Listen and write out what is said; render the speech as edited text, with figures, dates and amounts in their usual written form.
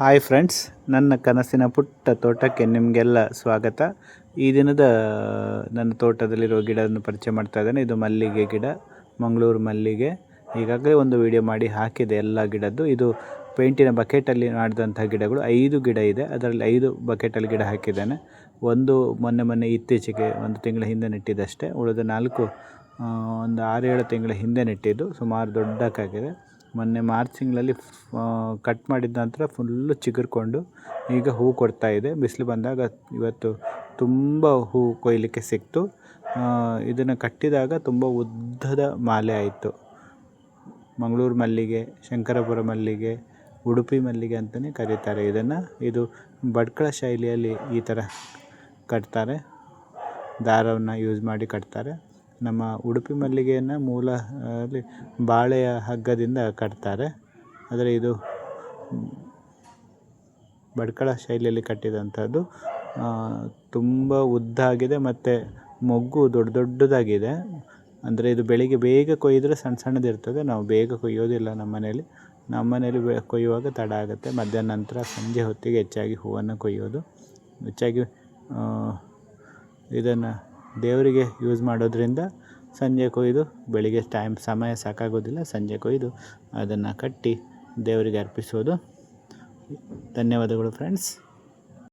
Hi friends, ನನ್ನ ಕನಸಿನ ಪುಟ್ಟ ತೋಟಕ್ಕೆ ನಿಮಗೆಲ್ಲ ಸ್ವಾಗತ. ಈ ದಿನದ ನನ್ನ ತೋಟದಲ್ಲಿರೋ ಗಿಡವನ್ನು ಪರಿಚಯ ಮಾಡ್ತಾ ಇದ್ದೇನೆ. ಇದು ಮಲ್ಲಿಗೆ ಗಿಡ, ಮಂಗಳೂರು ಮಲ್ಲಿಗೆ. ಈಗಾಗಲೇ ಒಂದು ವಿಡಿಯೋ ಮಾಡಿ ಹಾಕಿದೆ ಎಲ್ಲ ಗಿಡದ್ದು. ಇದು ಪೇಂಟಿನ ಬಕೆಟಲ್ಲಿ ಮಾಡಿದಂಥ ಗಿಡಗಳು 5 ಗಿಡ ಇದೆ. ಅದರಲ್ಲಿ 5 ಬಕೆಟಲ್ಲಿ ಗಿಡ ಹಾಕಿದ್ದೇನೆ. ಒಂದು ಮೊನ್ನೆ ಇತ್ತೀಚೆಗೆ 1 ತಿಂಗಳ ಹಿಂದೆ ನೆಟ್ಟಿದ್ದಷ್ಟೇ. ಉಳಿದ 4 ಒಂದು 6-7 ತಿಂಗಳ ಹಿಂದೆ ನೆಟ್ಟಿದ್ದು. ಸುಮಾರು ದೊಡ್ಡಕ್ಕಾಗಿದೆ. ಮೊನ್ನೆ ಮಾರ್ಚ್ ತಿಂಗಳಲ್ಲಿ ಕಟ್ ಮಾಡಿದ ನಂತರ ಫುಲ್ಲು ಚಿಗುರ್ಕೊಂಡು ಈಗ ಹೂ ಕೊಡ್ತಾ ಇದೆ. ಬಿಸಿಲು ಬಂದಾಗ ಇವತ್ತು ತುಂಬ ಹೂ ಕೊಯ್ಲಿಕ್ಕೆ ಸಿಕ್ತು. ಇದನ್ನು ಕಟ್ಟಿದಾಗ ತುಂಬ ಉದ್ದದ ಮಾಲೆ ಆಯಿತು. ಮಂಗಳೂರು ಮಲ್ಲಿಗೆ, ಶಂಕರಪುರ ಮಲ್ಲಿಗೆ, ಉಡುಪಿ ಮಲ್ಲಿಗೆ ಅಂತಲೇ ಕರೀತಾರೆ ಇದನ್ನು. ಇದು ಭಟ್ಕಳ ಶೈಲಿಯಲ್ಲಿ ಈ ಥರ ಕಟ್ತಾರೆ. ದಾರವನ್ನು ಯೂಸ್ ಮಾಡಿ ಕಟ್ತಾರೆ. ನಮ್ಮ ಉಡುಪಿ ಮಲ್ಲಿಗೆಯನ್ನು ಮೂಲ ಬಾಳೆಯ ಹಗ್ಗದಿಂದ ಕಟ್ತಾರೆ. ಆದರೆ ಇದು ಭಟ್ಕಳ ಶೈಲಿಯಲ್ಲಿ ಕಟ್ಟಿದಂಥದ್ದು. ತುಂಬ ಉದ್ದಾಗಿದೆ ಮತ್ತು ಮೊಗ್ಗು ದೊಡ್ಡದಾಗಿದೆ. ಅಂದರೆ ಇದು ಬೆಳಿಗ್ಗೆ ಬೇಗ ಕೊಯ್ದರೆ ಸಣ್ಣದಿರ್ತದೆ. ನಾವು ಬೇಗ ಕೊಯ್ಯೋದಿಲ್ಲ ನಮ್ಮ ಮನೇಲಿ ಕೊಯ್ಯುವಾಗ ತಡ ಆಗುತ್ತೆ. ಮಧ್ಯಾಹ್ನ ನಂತರ ಸಂಜೆ ಹೊತ್ತಿಗೆ ಹೆಚ್ಚಾಗಿ ಹೂವನ್ನು ಕೊಯ್ಯೋದು. ಹೆಚ್ಚಾಗಿ ಇದನ್ನು ದೇವರಿಗೆ ಯೂಸ್ ಮಾಡೋದ್ರಿಂದ ಸಂಜೆ ಕೊಯ್ದು ಬೆಳಿಗ್ಗೆ ಸಮಯ ಸಾಕಾಗೋದಿಲ್ಲ. ಸಂಜೆ ಕೊಯ್ದು ಅದನ್ನು ಕಟ್ಟಿ ದೇವರಿಗೆ ಅರ್ಪಿಸೋದು. ಧನ್ಯವಾದಗಳು ಫ್ರೆಂಡ್ಸ್.